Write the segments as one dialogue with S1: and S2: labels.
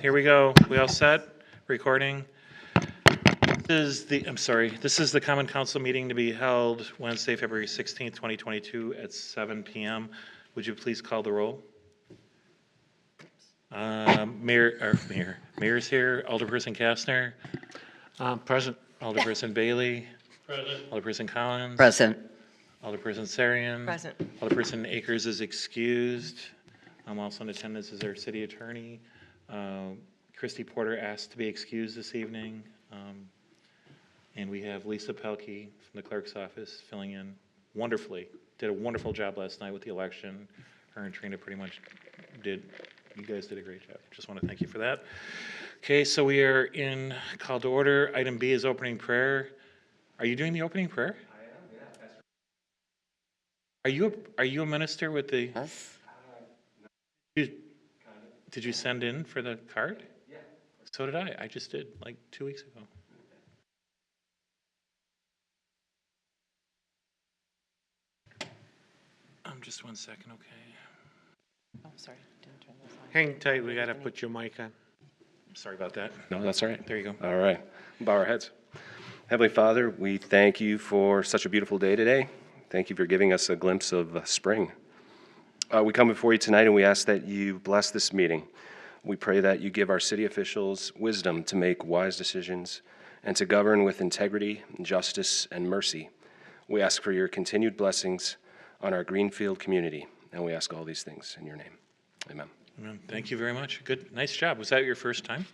S1: here we go. We all set? Recording. This is the Common Council meeting to be held Wednesday, February 16th, 2022 at 7 p.m. Would you please call the roll? Mayor's here. Alderperson Kastner.
S2: Present.
S1: Alderperson Bailey.
S2: Present.
S1: Alderperson Collins.
S3: Present.
S1: Alderperson Sarian.
S4: Present.
S1: Alderperson Akers is excused. Also in attendance is our city attorney. Christy Porter asked to be excused this evening. And we have Lisa Pelkey from the clerk's office filling in wonderfully. Did a wonderful job last night with the election. Her and Trina pretty much you guys did a great job. Just want to thank you for that. Okay, so we are in call to order. Item B is opening prayer. Are you doing the opening prayer? I am, yeah. Are you a minister with the?
S3: Yes.
S1: Did you send in for the card? Yeah. So did I. I just did like 2 weeks ago. Just 1 second, okay.
S4: Oh, sorry. Didn't turn those on.
S2: Hang tight, we gotta put your mic on.
S1: Sorry about that.
S5: No, that's all right.
S1: There you go.
S5: All right. Bow our heads. Heavenly Father, we thank you for such a beautiful day today. Thank you for giving us a glimpse of spring. We come before you tonight and we ask that you bless this meeting. We pray that you give our city officials wisdom to make wise decisions and to govern with integrity, justice, and mercy. We ask for your continued blessings on our Greenfield community, and we ask all these things in your name. Amen.
S1: Amen. Thank you very much. Good, nice job. Was that your first time?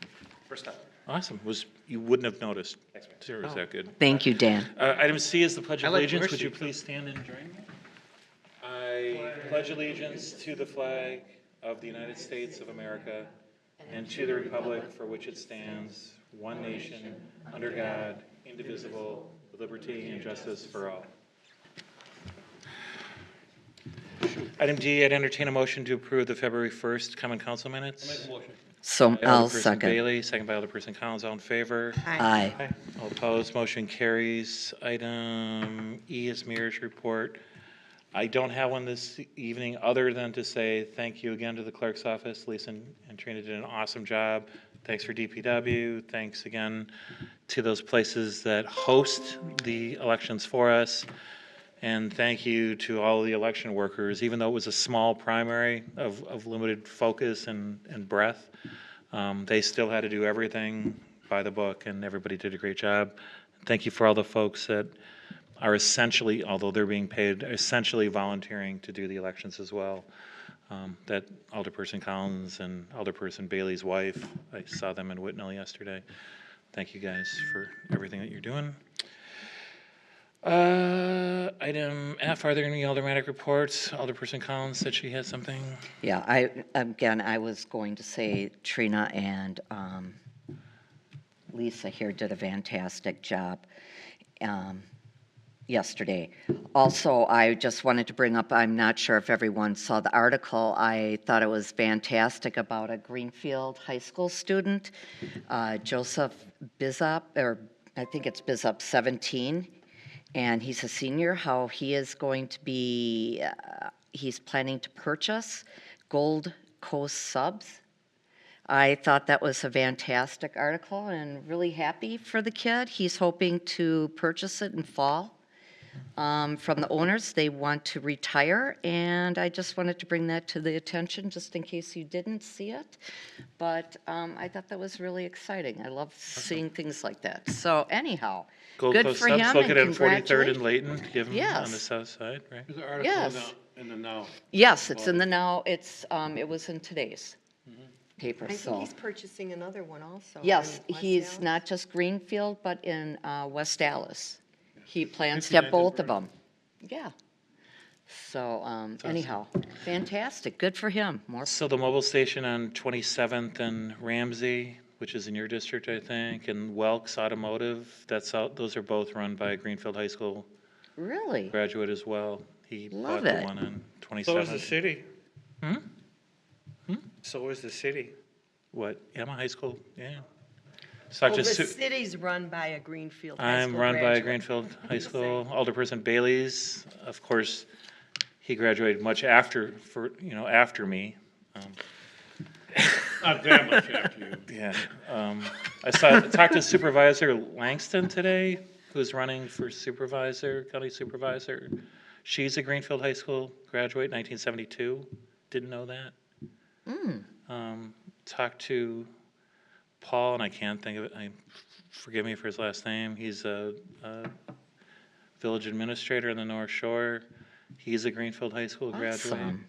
S5: First time.
S1: Awesome. You wouldn't have noticed.
S5: Thanks, man.
S1: Sure, was that good?
S3: Thank you, Dan.
S1: Item C is the Pledge
S2: I
S1: of
S2: like
S1: Allegiance. Would
S2: mercy.
S1: you please stand and join me? I pledge allegiance to the flag of the United States of America and to the republic for which it stands, one nation, under God, indivisible, with liberty and justice for all. Item D, I'd entertain a motion to approve the February 1st Common Council minutes.
S3: So I'll
S1: Alderperson
S3: second.
S1: Bailey, second by Alderperson Collins. All in favor?
S3: Aye.
S1: All opposed, motion carries. Item E is Mayor's report. I don't have one this evening other than to say thank you again to the clerk's office. Lisa and Trina did an awesome job. Thanks for DPW. Thanks again to those places that host the elections for us. And thank you to all the election workers, even though it was a small primary of limited focus and breadth. They still had to do everything by the book, and everybody did a great job. Thank you for all the folks that are essentially, although they're being paid, essentially volunteering to do the elections as well. That Alderperson Collins and Alderperson Bailey's wife, I saw them in Whitnall yesterday. Thank you guys for everything that you're doing. Item F, are there any aldermanic reports? Alderperson Collins said she had something.
S3: Yeah, I was going to say Trina and Lisa here did a fantastic job yesterday. Also, I just wanted to bring up, I'm not sure if everyone saw the article. I thought it was fantastic about a Greenfield High School student, Joseph Bizup, or I think it's Bizup 17. And he's a senior, how he is going to be, he's planning to purchase Gold Coast subs. I thought that was a fantastic article and really happy for the kid. He's hoping to purchase it in fall from the owners. They want to retire, and I just wanted to bring that to the attention just in case you didn't see it. But I thought that was really exciting. I love seeing things like that. So anyhow,
S1: Gold
S3: good
S1: Coast
S3: for
S1: subs
S3: him,
S1: located
S3: and
S1: on 43rd and
S3: congratulations.
S1: Layton, given on
S3: Yes.
S1: the south side, right?
S2: There's an article
S3: Yes.
S2: in the Now.
S3: Yes, it's in the Now. It's it was in today's paper.
S4: I think
S3: So
S4: he's purchasing another one also.
S3: yes,
S4: in West
S3: he's
S4: Dallas.
S3: not just Greenfield, but in West Dallas. He plans to have both of them. Yeah. So anyhow, fantastic. Good for him. More.
S1: So the mobile station on 27th and Ramsey, which is in your district, I think, and Welks Automotive, those are both run by a Greenfield High School
S3: Really?
S1: graduate as well. He
S3: Love
S1: bought the
S3: it.
S1: one on
S2: So
S1: 27th.
S2: is the city.
S1: Hmm?
S2: So is the city.
S1: What? Yama High School? Yeah. So
S4: Well, the
S1: just
S4: city's run by a Greenfield High
S1: I'm
S4: School
S1: run by
S4: graduate.
S1: Greenfield High School. Alderperson Bailey's, of course, he graduated much after me.
S2: Not that much after you.
S1: Yeah. Talked to Supervisor Langston today, who's running for supervisor, county supervisor. She's a Greenfield High School graduate, 1972. Didn't know that. Talked to Paul, and I can't think of it. Forgive me for his last name. He's a village administrator in the North Shore. He's a Greenfield High School graduate.
S3: Awesome.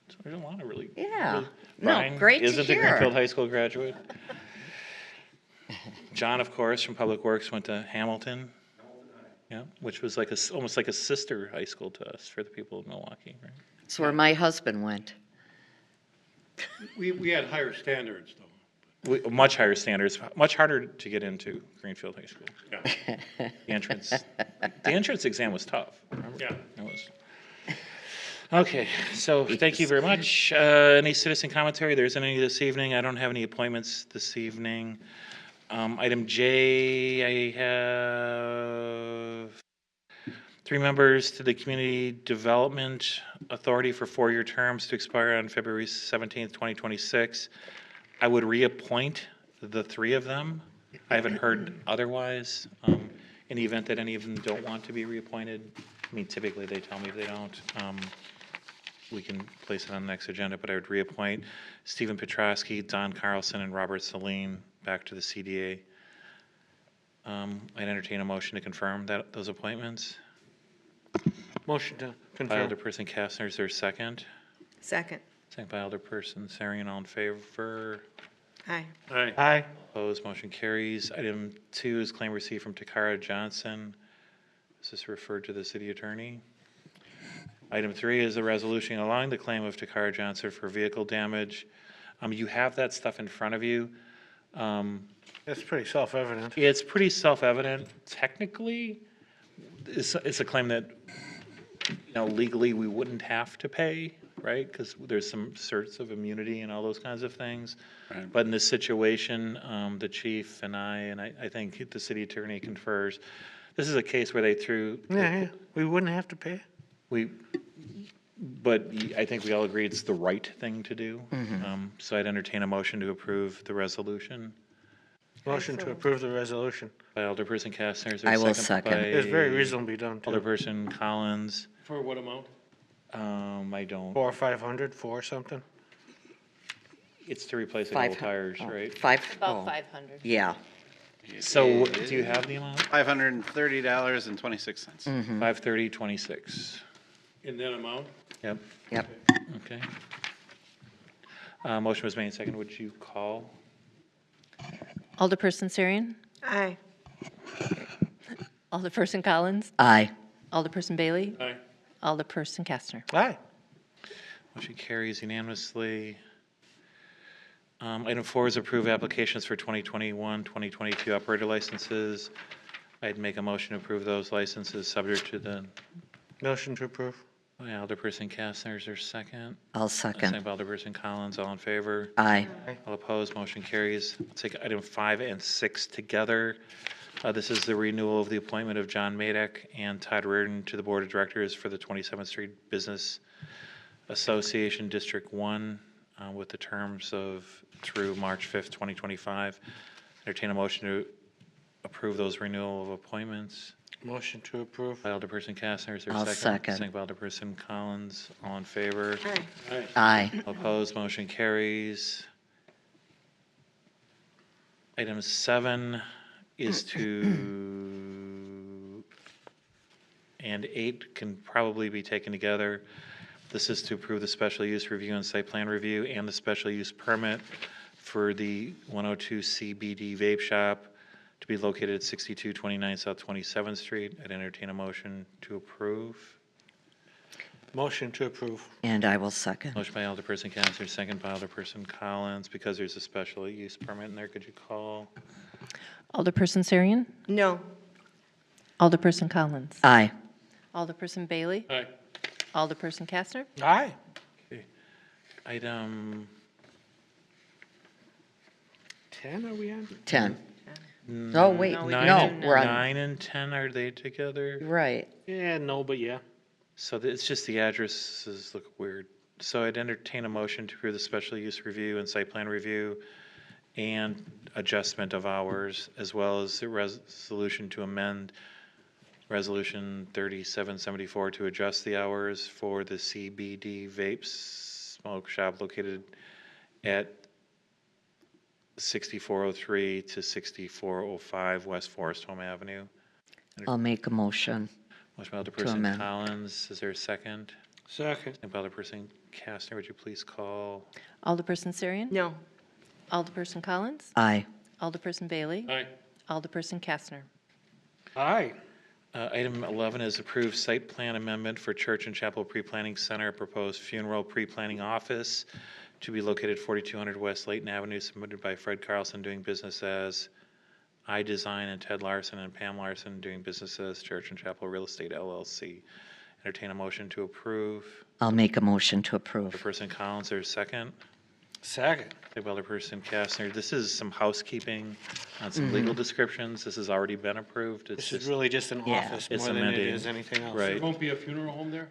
S1: So there's a lot of really.
S3: Yeah.
S1: really-
S3: No,
S1: Brian
S3: great to
S1: isn't a
S3: hear.
S1: Greenfield High School graduate. John, of course, from Public Works, went to Hamilton. Yeah, which was like almost like a sister high school to us for the people of Milwaukee, right?
S3: It's where my husband went.
S2: We had higher standards, though.
S1: Much higher standards, much harder to get into Greenfield High School.
S2: Yeah.
S1: The entrance exam was tough. Remember?
S2: Yeah.
S1: It was. Okay, so thank you very much. Any citizen commentary? There isn't any this evening. I don't have any appointments this evening. Item J, I have 3 members to the Community Development Authority for 4-year terms to expire on February 17th, 2026. I would reappoint the 3 of them. I haven't heard otherwise. In the event that any of them don't want to be reappointed, I mean, typically they tell me if they don't. We can place it on the next agenda, but I would reappoint Stephen Petrosky, Don Carlson, and Robert Celine back to the CDA. I'd entertain a motion to confirm those appointments.
S2: Motion to
S1: By
S2: confirm.
S1: Alderperson Kastner, is there a second?
S4: Second.
S1: Second by Alderperson Sarian, all in favor?
S4: Aye.
S2: Aye. Aye.
S1: Opposed, motion carries. Item 2 is claim received from Takara Johnson. Is this referred to the city attorney? Item 3 is a resolution allowing the claim of Takara Johnson for vehicle damage. You have that stuff in front of you.
S2: That's pretty self-evident.
S1: It's pretty self-evident. Technically, it's a claim that, legally we wouldn't have to pay, right? Because there's some certs of immunity and all those kinds of things. But in this situation, the chief and I think the city attorney confers, this is a case where they threw.
S2: Yeah, we wouldn't have to pay.
S1: But I think we all agree it's the right thing to do. So I'd entertain a motion to approve the resolution.
S2: Motion to approve the resolution.
S1: By Alderperson Kastner, is there a
S3: I will
S1: second?
S3: second.
S2: It's very
S1: By
S2: reasonably done, too.
S1: Alderperson Collins.
S2: For what amount?
S1: I don't,
S2: 4 or 500, 4 something?
S1: it's to replace the
S3: Five
S1: old tires, right?
S3: About
S6: 500.
S3: Yeah.
S1: So do you have the amount?
S7: $530.26.
S1: 530.26.
S2: In that amount?
S1: Yep,
S3: Yep.
S1: okay. Motion was made and second. Would you call?
S6: Alderperson Sarian?
S4: Aye.
S6: Alderperson Collins?
S3: Aye.
S6: Alderperson Bailey?
S2: Aye.
S6: Alderperson Kastner?
S2: Aye.
S1: Motion carries unanimously. Item 4 is approve applications for 2021, 2022 operator licenses. I'd make a motion to approve those licenses subject to the,
S2: Motion to approve.
S1: Alderperson Kastner, is there a second?
S3: I'll
S1: Second
S3: second.
S1: by Alderperson Collins, all in favor?
S3: Aye.
S1: All opposed, motion carries. I'll take item 5 and 6 together. This is the renewal of the appointment of John Madek and Todd Reardon to the Board of Directors for the 27th Street Business Association District 1 with the terms of through March 5th, 2025. Entertain a motion to approve those renewal of appointments.
S2: Motion to approve.
S1: By Alderperson Kastner, is there a
S3: I'll
S1: second?
S3: second.
S1: Second by Alderperson Collins, all in favor?
S4: Aye.
S3: Aye.
S1: All opposed, motion carries. Item 7 is and 8 can probably be taken together. This is to approve the special use review and site plan review and the special use permit for the 102 CBD vape shop to be located at 6229 South 27th Street. I'd entertain a motion to approve.
S2: Motion to approve.
S3: And I will second.
S1: Motion by Alderperson Kastner, second by Alderperson Collins. Because there's a special use permit in there, could you call?
S6: Alderperson Sarian?
S4: No.
S6: Alderperson Collins?
S3: Aye.
S6: Alderperson Bailey?
S2: Aye.
S6: Alderperson Kastner?
S2: Aye.
S1: Item
S2: 10 are we on?
S3: 10. Oh, wait,
S6: No, we
S3: no,
S6: didn't.
S3: we're on,
S1: 9 and 10, are they together?
S3: right.
S2: Yeah, no, but yeah.
S1: So it's just the addresses look weird. So I'd entertain a motion to approve the special use review and site plan review and adjustment of hours, as well as the resolution to amend Resolution 3774 to adjust the hours for the CBD Vapes Smoke Shop located at 6403 to 6405 West Forest Home Avenue.
S3: I'll make a motion.
S1: Motion by Alderperson
S3: amend.
S1: Collins. Is there a second?
S2: Second.
S1: Second by Alderperson Kastner. Would you please call?
S6: Alderperson Serian?
S4: No.
S6: Alderperson Collins?
S3: Aye.
S6: Alderperson Bailey?
S2: Aye.
S6: Alderperson Kastner?
S2: Aye.
S1: Item 11 is approved site plan amendment for Church and Chapel Pre-Planning Center, proposed funeral pre-planning office to be located 4200 West Layton Avenue, submitted by Fred Carlson, doing business as iDesign, and Ted Larson and Pam Larson, doing business as Church and Chapel Real Estate LLC. Entertain a motion to approve.
S3: I'll make a motion to approve.
S1: Alderperson Collins, there's a second.
S2: Second.
S1: Second by Alderperson Kastner. This is some housekeeping on some legal descriptions. This has already been approved. It's
S2: This is
S1: just,
S2: really just an
S3: Yeah.
S2: office
S1: It's
S2: more than it
S1: amending.
S2: is anything else.
S1: right.
S7: Won't be a funeral home there?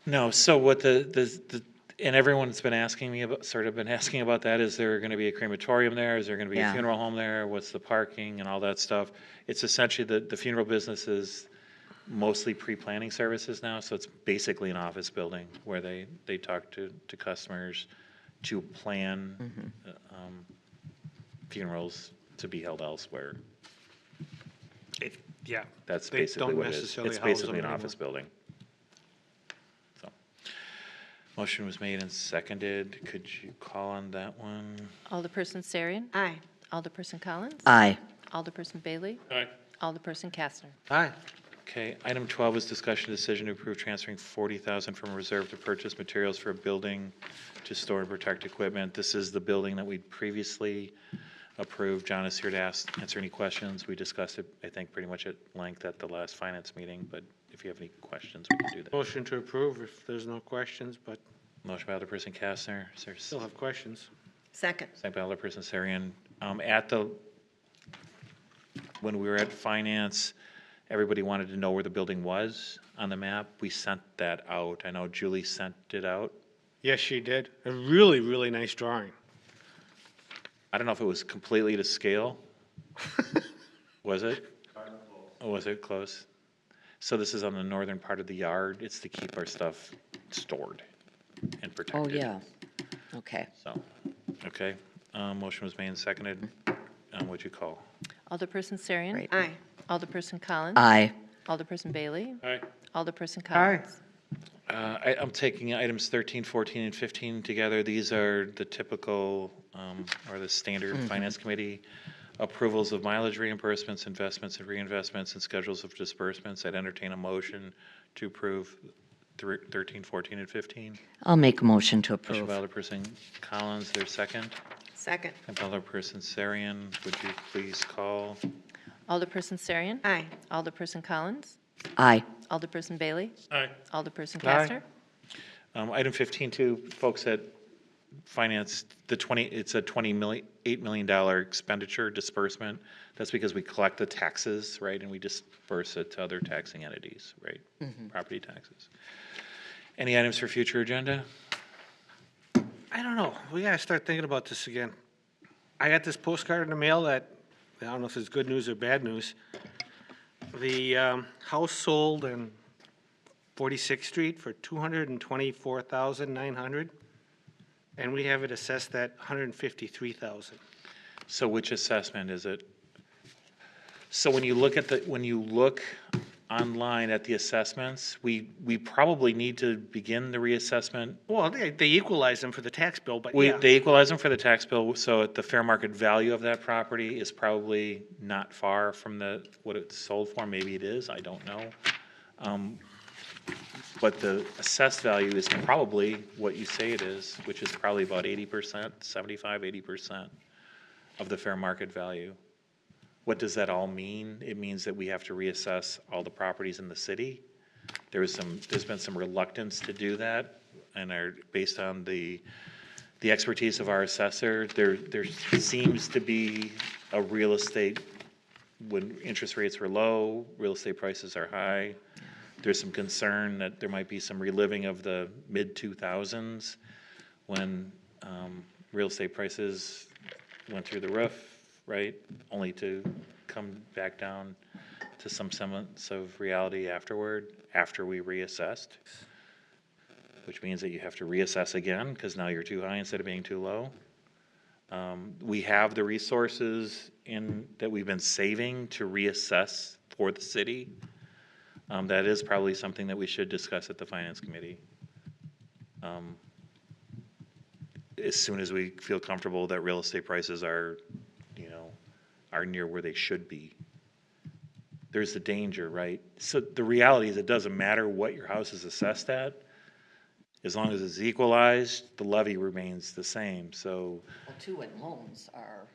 S1: No, so what and everyone's been asking me about, sort of been asking about that, is there gonna be a crematorium there? Is there gonna be a
S3: Yeah.
S1: funeral home there? What's the parking and all that stuff? It's essentially, the funeral business is mostly pre-planning services now, so it's basically an office building where they talk to customers to plan funerals to be held elsewhere.
S2: Yeah.
S1: That's
S2: They
S1: basically
S2: don't
S1: what it is.
S2: necessarily
S1: It's
S2: house
S1: basically
S2: them
S1: an office building. So, motion was made and seconded. Could you call on that one?
S6: Alderperson Serian?
S4: Aye.
S6: Alderperson Collins?
S3: Aye.
S6: Alderperson Bailey?
S7: Aye.
S6: Alderperson Kastner?
S2: Aye.
S1: Okay, item 12 is discussion decision to approve transferring $40,000 from reserve to purchase materials for a building to store and protect equipment. This is the building that we previously approved. John is here to answer any questions. We discussed it, I think, pretty much at length at the last finance meeting, but if you have any questions, we can do that.
S2: Motion to approve if there's no questions, but
S1: Motion by Alderperson Kastner. Is there
S2: still have questions.
S4: Second.
S1: second by Alderperson Sarian. When we were at finance, everybody wanted to know where the building was on the map. We sent that out. I know Julie sent it out.
S2: Yes, she did. A really, really nice drawing.
S1: I don't know if it was completely to scale. Was it? Or was it close? So this is on the northern part of the yard. It's to keep our stuff stored and protected.
S3: Oh, yeah. Okay.
S1: So, okay. Motion was made and seconded. What'd you call?
S6: Alderperson Serian?
S3: Right.
S4: Aye.
S6: Alderperson Collins?
S3: Aye.
S6: Alderperson Bailey?
S7: Aye.
S6: Alderperson Collins?
S1: I'm taking items 13, 14, and 15 together. These are the typical, or the standard Finance Committee approvals of mileage reimbursements, investments and reinvestments, and schedules of disbursements. I'd entertain a motion to approve 13, 14, and 15.
S3: I'll make a motion to
S1: Motion by
S3: approve.
S1: Alderperson Collins, there's second.
S4: Second.
S1: And by Alderperson Sarian, would you please call?
S6: Alderperson Serian?
S4: Aye.
S6: Alderperson Collins?
S3: Aye.
S6: Alderperson Bailey?
S7: Aye.
S6: Alderperson
S2: Aye.
S6: Kastner?
S1: Item 15, too, folks at Finance, it's a $8 million expenditure disbursement. That's because we collect the taxes, right, and we disperse it to other taxing entities, right? Property taxes. Any items for future agenda?
S2: I don't know. We gotta start thinking about this again. I got this postcard in the mail that, I don't know if it's good news or bad news. The house sold in 46th Street for $224,900, and we have it assessed at $153,000.
S1: So which assessment is it? So when you look online at the assessments, we probably need to begin the reassessment.
S2: Well, they equalize them for the tax bill, but yeah.
S1: They equalize them for the tax bill, so the fair market value of that property is probably not far from what it's sold for. Maybe it is, I don't know. But the assessed value is probably what you say it is, which is probably about 80%, 75-80% of the fair market value. What does that all mean? It means that we have to reassess all the properties in the city. There's been some reluctance to do that, and based on the expertise of our assessor, there seems to be a real estate, when interest rates were low, real estate prices are high. there's some concern that there might be some reliving of the mid-2000s when real estate prices went through the roof, right? Only to come back down to some semblance of reality afterward, after we reassessed. Which means that you have to reassess again, because now you're too high instead of being too low. We have the resources that we've been saving to reassess for the city. That is probably something that we should discuss at the Finance Committee. As soon as we feel comfortable that real estate prices are, are near where they should be. There's the danger, right? So the reality is it doesn't matter what your house is assessed at. As long as it's equalized, the levy remains the same, so.
S3: Well, too, and loans are,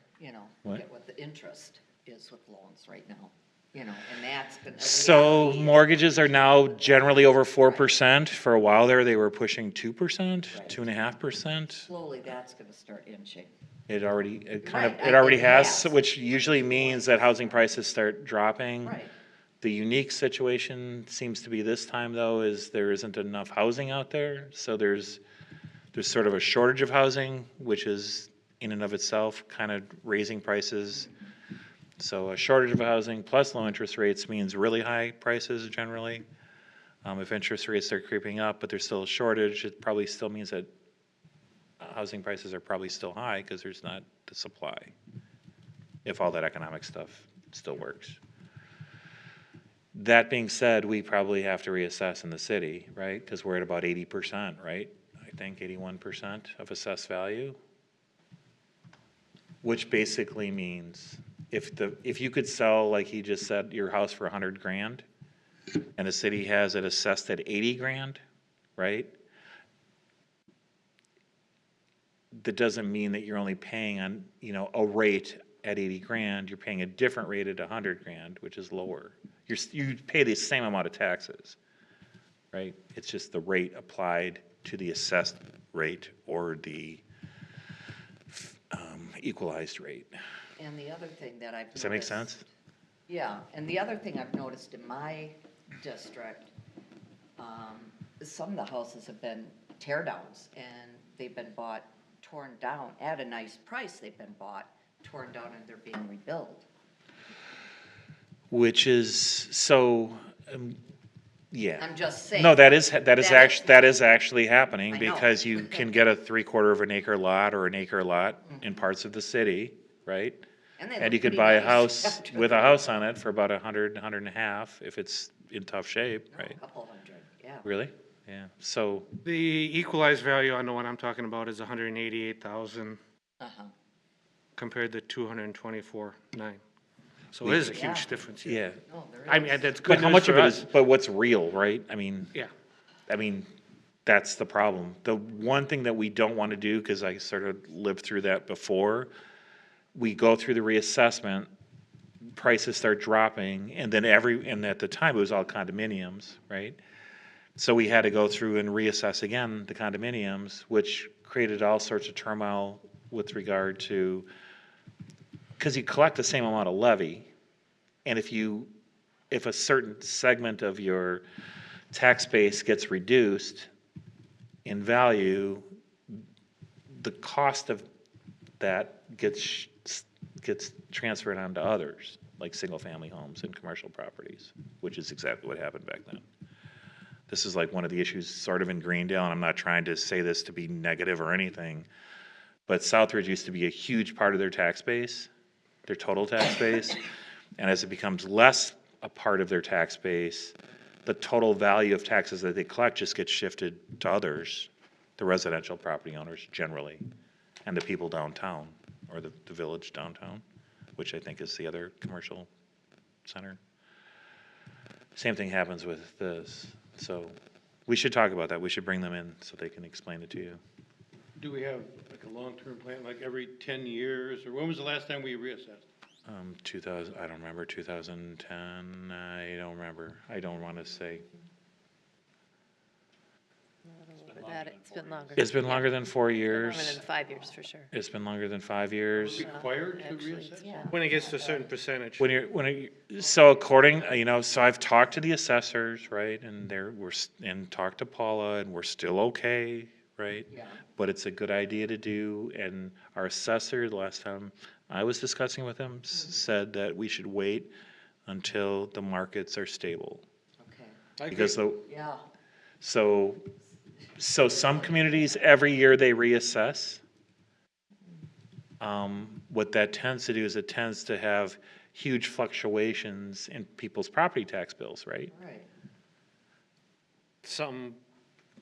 S1: What?
S3: get what the interest is with loans right now, and that's been.
S1: So mortgages are now generally over 4%. For a while there, they were pushing 2%, 2.5%.
S3: Slowly, that's gonna start inching.
S1: It already
S3: Right,
S1: already
S3: it
S1: has,
S3: has.
S1: which usually means that housing prices start dropping.
S3: Right.
S1: The unique situation seems to be this time, though, is there isn't enough housing out there. So there's sort of a shortage of housing, which is in and of itself kind of raising prices. So a shortage of housing plus low interest rates means really high prices generally. If interest rates start creeping up, but there's still a shortage, it probably still means that housing prices are probably still high because there's not the supply, if all that economic stuff still works. That being said, we probably have to reassess in the city, right? Because we're at about 80%, right? I think 81% of assessed value. Which basically means if you could sell, like he just said, your house for 100 grand, and the city has it assessed at 80 grand, right? That doesn't mean that you're only paying on, a rate at 80 grand, you're paying a different rate at 100 grand, which is lower. You pay the same amount of taxes, right? It's just the rate applied to the assessed rate or the equalized rate.
S3: And the other thing that I've noticed.
S1: Does that make sense?
S3: Yeah, and the other thing I've noticed in my district, is some of the houses have been tear downs, and they've been bought, torn down, at a nice price, they've been bought, torn down, and they're being rebuilt.
S1: Which is, so, yeah.
S3: I'm just saying.
S1: No, that is actually happening
S3: I know.
S1: because you can get a 3/4 of an acre lot or an acre lot in parts of the city, right?
S3: And they
S1: And
S3: look
S1: you could
S3: pretty
S1: buy a
S3: nice
S1: house
S3: after
S1: with a
S3: they're
S1: house on it for about 100, 150 if it's in tough shape,
S3: A
S1: right?
S3: couple hundred, yeah.
S1: Really? Yeah, so,
S2: The equalized value on the one I'm talking about is 188,000
S3: Uh-huh.
S2: compared to 224,900. So it is a
S3: Yeah.
S2: huge difference here.
S1: yeah.
S3: No, there
S2: I mean,
S3: is.
S2: that's good
S1: But how
S2: news
S1: much of
S2: for
S1: it
S2: us.
S1: is, but what's real, right? I mean,
S2: Yeah.
S1: that's the problem. The one thing that we don't want to do, because I sort of lived through that before, we go through the reassessment, prices start dropping, and then and at the time, it was all condominiums, right? So we had to go through and reassess again the condominiums, which created all sorts of turmoil with regard to, because you collect the same amount of levy, and if a certain segment of your tax base gets reduced in value, the cost of that gets transferred onto others, like single-family homes and commercial properties, which is exactly what happened back then. This is like one of the issues sort of in Greendale, and I'm not trying to say this to be negative or anything, but Southridge used to be a huge part of their tax base, their total tax base, and as it becomes less a part of their tax base, the total value of taxes that they collect just gets shifted to others, the residential property owners generally, and the people downtown, or the village downtown, which I think is the other commercial center. Same thing happens with this, so we should talk about that. We should bring them in so they can explain it to you.
S7: Do we have like a long-term plan, like every 10 years, or when was the last time we reassessed?
S1: 2000, I don't remember, 2010, I don't remember. I don't want to say.
S6: That, it's been longer.
S1: It's been
S6: Yeah,
S1: longer than 4
S6: Longer
S1: years.
S6: than 5 years, for sure.
S1: It's been longer than 5 years.
S7: Required to
S6: Actually,
S7: reassess?
S6: yeah.
S2: When it gets to a certain percentage.
S1: So according, so I've talked to the assessors, right, and and talked to Paula, and we're still okay, right?
S3: Yeah.
S1: But it's a good idea to do, and our assessor, the last time I was discussing with him, said that we should wait until the markets are stable.
S3: Okay.
S1: Because
S3: Yeah.
S1: so some communities, every year they reassess. What that tends to do is it tends to have huge fluctuations in people's property tax bills, right?
S3: Right.
S2: Some,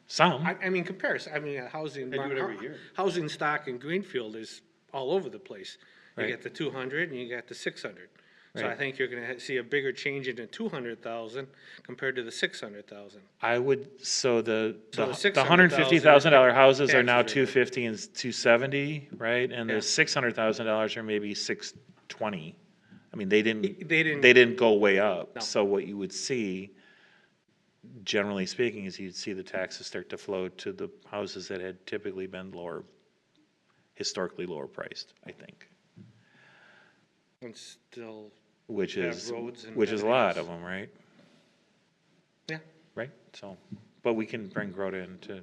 S1: Some,
S2: I mean, comparison, I mean, housing.
S7: They do it every year.
S2: Housing stock in Greenfield is all over the place. You
S1: Right.
S2: get the 200 and you get the 600. So I
S1: Right.
S2: think you're gonna see a bigger change in the 200,000 compared to the 600,000.
S1: I would, so the
S2: So the
S1: $150,000 houses are
S2: taxes
S1: now
S2: are good.
S1: 250 and 270, right? And
S2: Yeah.
S1: the $600,000 are maybe 620. I mean, they didn't.
S2: They didn't-
S1: They didn't go way up.
S2: No.
S1: So what you would see, generally speaking, is you'd see the taxes start to flow to the houses that had typically been lower, historically lower priced, I think.
S2: And still,
S1: Which
S2: Have
S1: is,
S2: roads and
S1: which is a
S2: everything
S1: lot
S2: else.
S1: of them, right?
S2: yeah.
S1: Right? So, but we can bring Grota into,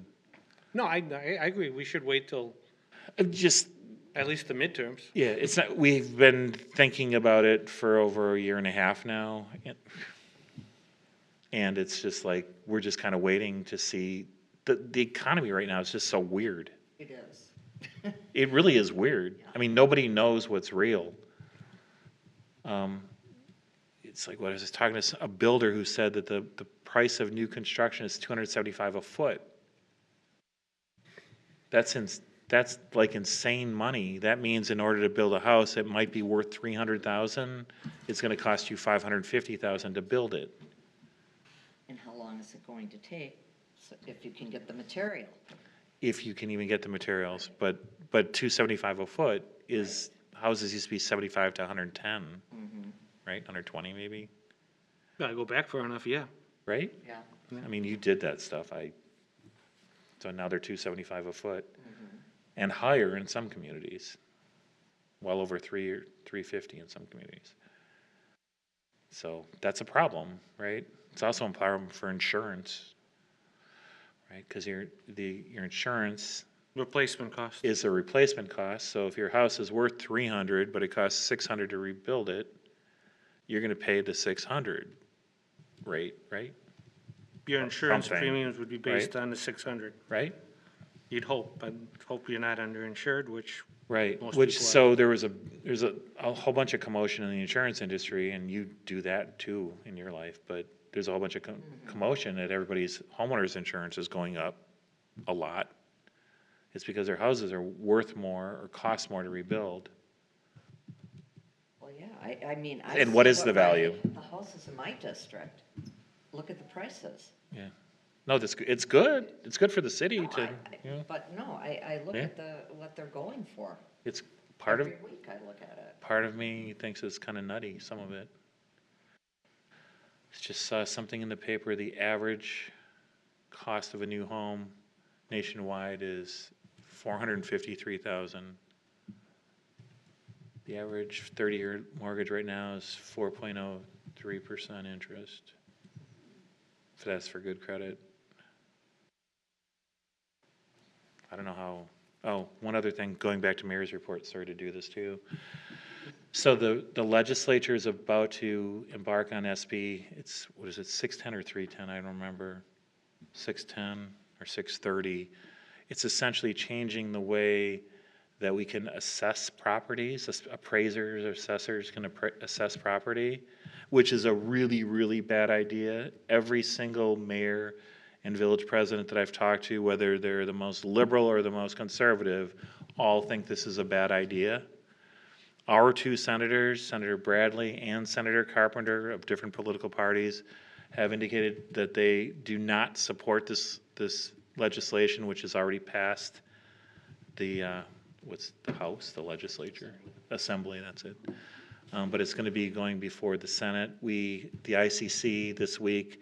S2: No, I agree. We should wait till
S1: just,
S2: at least the midterms.
S1: yeah, it's not, we've been thinking about it for over a year and a half now. And it's just like, we're just kind of waiting to see, the economy right now is just so weird.
S3: It is.
S1: It really is weird. I mean, nobody knows what's real. It's like, what I was just talking to a builder who said that the price of new construction is $275 a foot. That's like insane money. That means in order to build a house, it might be worth $300,000. It's gonna cost you $550,000 to build it.
S3: And how long is it going to take, if you can get the material?
S1: If you can even get the materials, but $275 a foot is, houses used to be 75 to 110, right? 120 maybe,
S2: Gotta go back far enough, yeah.
S1: right?
S3: Yeah.
S1: I mean, you did that stuff. So now they're $275 a foot and higher in some communities. Well over $350 in some communities. So that's a problem, right? It's also a problem for insurance, right? Because your insurance
S2: Replacement cost.
S1: is a replacement cost. So if your house is worth $300, but it costs $600 to rebuild it, you're gonna pay the $600 rate, right?
S2: Your insurance
S1: something,
S2: premiums would be based on the 600.
S1: Right?
S2: You'd hope, but hope you're not underinsured, which,
S1: Right,
S2: Most
S1: which,
S2: people are.
S1: so there's a whole bunch of commotion in the insurance industry, and you do that too in your life, but there's a whole bunch of commotion that everybody's homeowner's insurance is going up a lot. It's because their houses are worth more or cost more to rebuild.
S3: Well, yeah, I mean, I.
S1: And what
S3: see
S1: is the value?
S3: The houses in my district, look at the prices.
S1: Yeah. No, it's good. It's good for the city
S3: No,
S1: to, you know,
S3: But no, I look
S1: Yeah.
S3: at what they're going for.
S1: it's part of,
S3: Every week I look at it.
S1: part of me thinks it's kind of nutty, some of it. Just saw something in the paper, the average cost of a new home nationwide is $453,000. The average 30-year mortgage right now is 4.03% interest. If that's for good credit. I don't know how, oh, one other thing, going back to Mayor's report, sorry to do this too. So the legislature is about to embark on SB, it's, what is it, 610 or 310, I don't remember, 610 or 630. It's essentially changing the way that we can assess properties, appraisers or assessors can assess property, which is a really, really bad idea. Every single mayor and village president that I've talked to, whether they're the most liberal or the most conservative, all think this is a bad idea. Our two senators, Senator Bradley and Senator Carpenter of different political parties, have indicated that they do not support this legislation, which has already passed the, what's the House, the legislature? Assembly, that's it. But it's gonna be going before the Senate. The ICC this week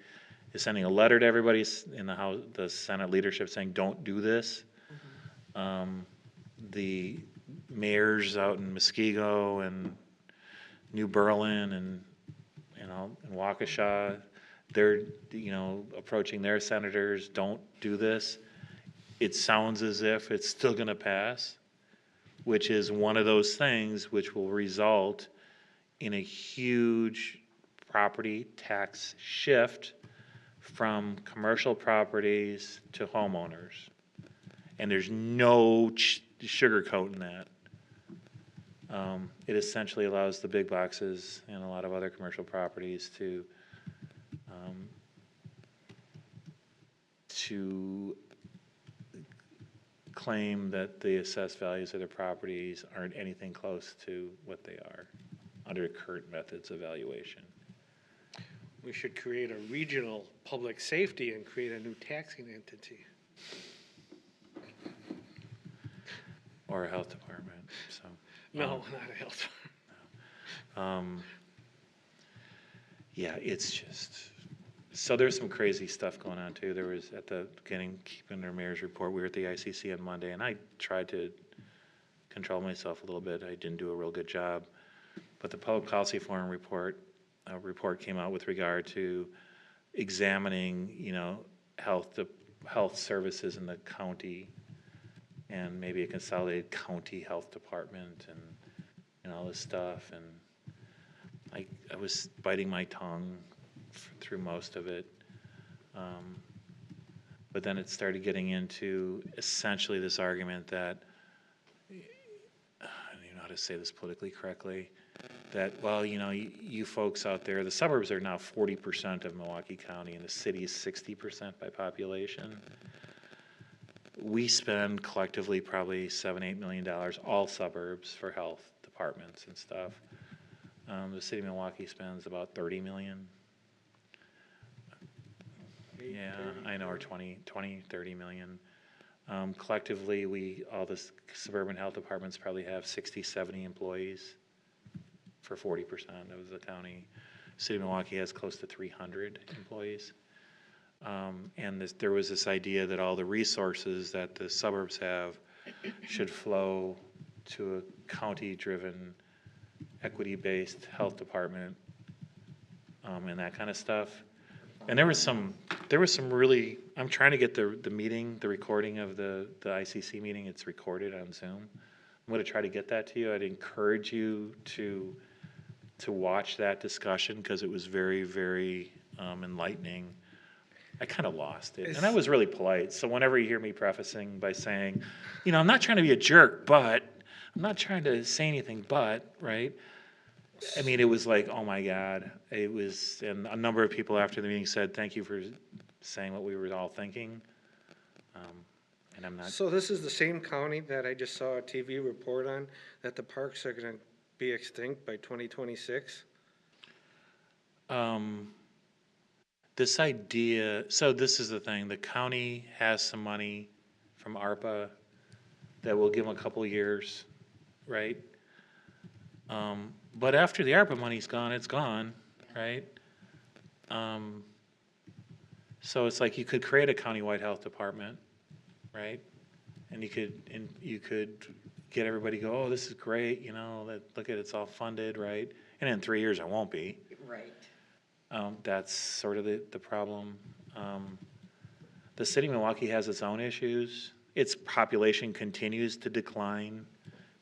S1: is sending a letter to everybody in the House, the Senate leadership saying, don't do this. The mayors out in Muskego and New Berlin and, and Waukesha, they're, approaching their senators, don't do this. It sounds as if it's still gonna pass, which is one of those things which will result in a huge property tax shift from commercial properties to homeowners. And there's no sugarcoating that. It essentially allows the big boxes and a lot of other commercial properties to claim that the assessed values of their properties aren't anything close to what they are under current methods of valuation.
S2: We should create a regional public safety and create a new taxing entity.
S1: Or a health department, so.
S2: No, not a health.
S1: Yeah, it's just, so there's some crazy stuff going on too. There was at the beginning, keeping their mayor's report, we were at the ICC on Monday, and I tried to control myself a little bit. I didn't do a real good job. But the Public Policy Forum report came out with regard to examining, health services in the county and maybe a consolidated county health department and all this stuff. And I was biting my tongue through most of it. But then it started getting into essentially this argument that, I don't even know how to say this politically correctly, that, well, you folks out there, the suburbs are now 40% of Milwaukee County and the city is 60% by population. We spend collectively probably $7-8 million, all suburbs, for health departments and stuff. The city of Milwaukee spends about 30 million. Yeah, I know, or 20, 30 million. Collectively, all the suburban health departments probably have 60, 70 employees for 40% of the county. City of Milwaukee has close to 300 employees. And there was this idea that all the resources that the suburbs have should flow to a county-driven, equity-based health department, and that kind of stuff. And there was some really, I'm trying to get the meeting, the recording of the ICC meeting. It's recorded on Zoom. I'm going to try to get that to you. I'd encourage you to watch that discussion because it was very, very enlightening. I kind of lost it, and I was really polite. So whenever you hear me prefacing by saying, I'm not trying to be a jerk, but I'm not trying to say anything, but, right? I mean, it was like, oh my God. It was, and a number of people after the meeting said, thank you for saying what we were all thinking. And I'm not.
S2: So this is the same county that I just saw a TV report on, that the parks are gonna be extinct by 2026?
S1: This idea, so this is the thing, the county has some money from ARPA that will give them a couple of years, right? But after the ARPA money's gone, it's gone, right? So it's like you could create a countywide health department, right? And you could get everybody to go, oh, this is great, look at it's all funded, right? And in 3 years, it won't be.
S3: Right.
S1: That's sort of the problem. The city of Milwaukee has its own issues. Its population continues to decline.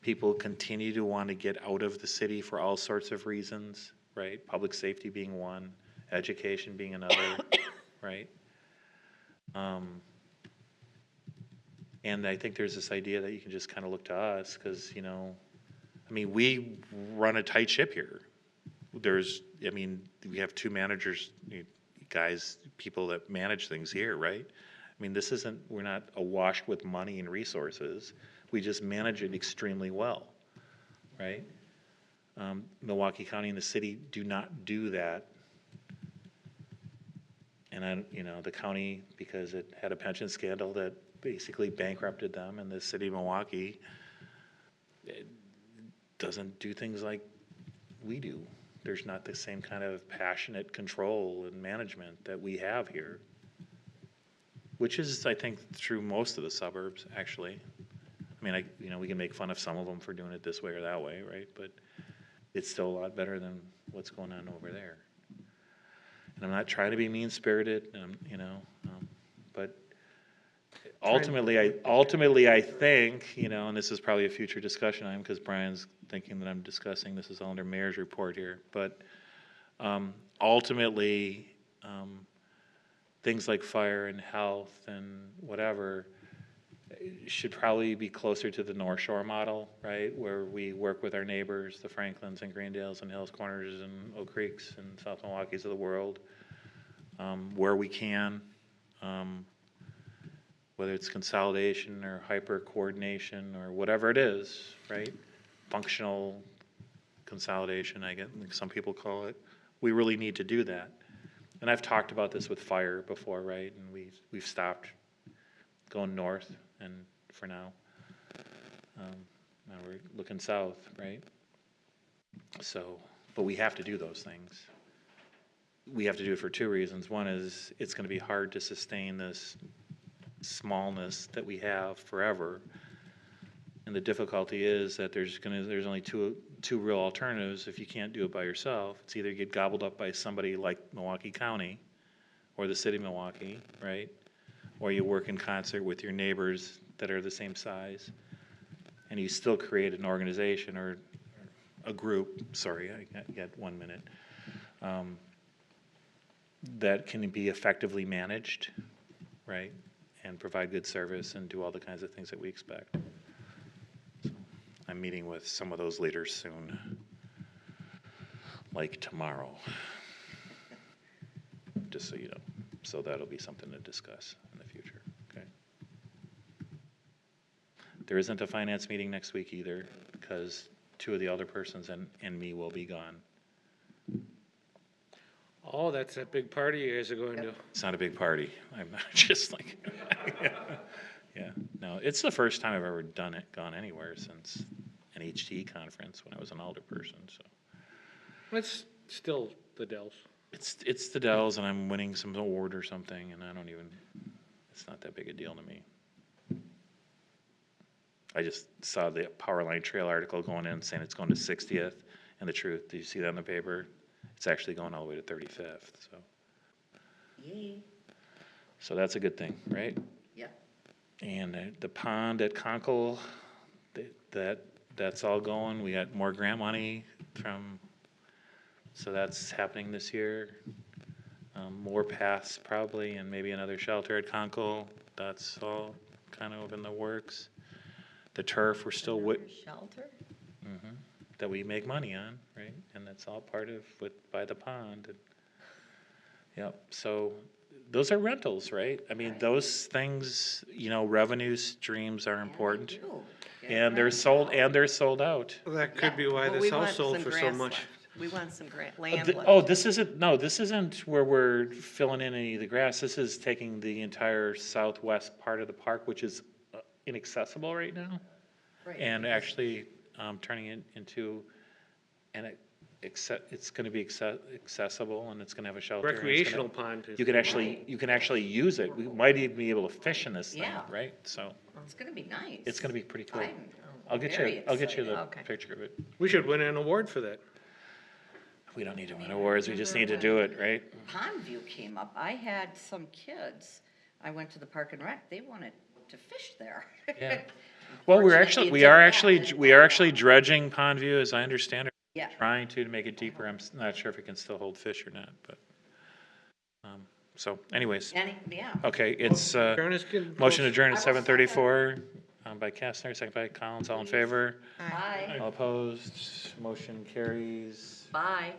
S1: People continue to want to get out of the city for all sorts of reasons, right? Public safety being one, education being another, right? And I think there's this idea that you can just kind of look to us because, we run a tight ship here. We have two managers, people that manage things here, right? We're not awash with money and resources. We just manage it extremely well, right? Milwaukee County and the city do not do that. And the county, because it had a pension scandal that basically bankrupted them, and the city of Milwaukee doesn't do things like we do. there's not the same kind of passionate control and management that we have here. Which is, I think, through most of the suburbs, actually. I mean, we can make fun of some of them for doing it this way or that way, right? But it's still a lot better than what's going on over there. And I'm not trying to be mean-spirited, but ultimately, I think, and this is probably a future discussion item, because Brian's thinking that I'm discussing, this is all under mayor's report here, but ultimately, things like fire and health and whatever should probably be closer to the North Shore model, right? Where we work with our neighbors, the Franklins and Greendales and Hills Corners and Oak Creeks and South Milwaukee's of the world, where we can, whether it's consolidation or hyper coordination or whatever it is, right? Functional consolidation, I get, some people call it. We really need to do that. And I've talked about this with fire before, right? And we've stopped going north, and for now, now we're looking south, right? So, but we have to do those things. We have to do it for two reasons. One is it's going to be hard to sustain this smallness that we have forever. And the difficulty is that there's only two real alternatives if you can't do it by yourself. It's either get gobbled up by somebody like Milwaukee County or the city of Milwaukee, right? Or you work in concert with your neighbors that are the same size, and you still create an organization or a group, sorry, I got 1 minute, that can be effectively managed, right? And provide good service and do all the kinds of things that we expect. I'm meeting with some of those leaders soon, like tomorrow, just so you know. So that'll be something to discuss in the future, okay? There isn't a finance meeting next week either, because two of the other persons and me will be gone.
S2: Oh, that's that big party you guys are going to.
S1: It's not a big party. I'm not just like, yeah, no, it's the first time I've ever gone anywhere since an HTE conference when I was an alderperson, so.
S2: It's still the Dells.
S1: It's the Dells, and I'm winning some award or something, and it's not that big a deal to me. I just saw the Powerline Trail article going in saying it's going to 60th, and the truth, did you see that in the paper? It's actually going all the way to 35th, so.
S3: Yay.
S1: So that's a good thing, right?
S3: Yep.
S1: And the pond at Conkle, that's all going. We got more grant money so that's happening this year. More paths probably, and maybe another shelter at Conkle. That's all kind of in the works. The turf, we're still
S4: Shelter?
S1: that we make money on, right? And that's all part of by the pond. And, yep. So those are rentals, right? I mean, those things, revenue streams are important, and they're sold out.
S2: Well, that could be why
S4: Well,
S2: this
S4: we
S2: house
S4: want
S2: sold
S4: some
S2: for so
S4: grass
S2: much.
S4: left. We want some land left.
S1: Oh, this isn't where we're filling in any of the grass. This is taking the entire southwest part of the park, which is inaccessible right now, and actually turning it into, it's going to be accessible, and it's going to have a shelter. and it's
S2: Recreational
S1: gonna-
S2: pond.
S1: You can actually use it. We might even be able to fish in this thing,
S3: Yeah.
S1: right? So
S3: It's gonna be nice.
S1: it's going to be pretty cool.
S3: I'm
S1: I'll get
S3: very
S1: you the
S3: excited.
S4: Okay.
S1: picture of it.
S2: We should win an award for that.
S1: We don't need to win awards. We just need to do it, right?
S3: Pondview came up. I had some kids, I went to the Park and Rec, they wanted to fish there.
S1: Yeah. Well, we
S3: Unfortunately,
S1: are
S3: it didn't
S1: actually dredging Pondview, as I understand it.
S3: Yeah.
S1: Trying to make it deeper. I'm not sure if it can still hold fish or not, but, so anyways,
S3: Yeah.
S1: okay, it's,
S2: Turn is good.
S1: motion adjourned at
S3: I will second.
S1: 7:34, by Kastner, second by Collins, all in favor?
S3: Bye.
S1: All opposed, motion carries.
S3: Bye.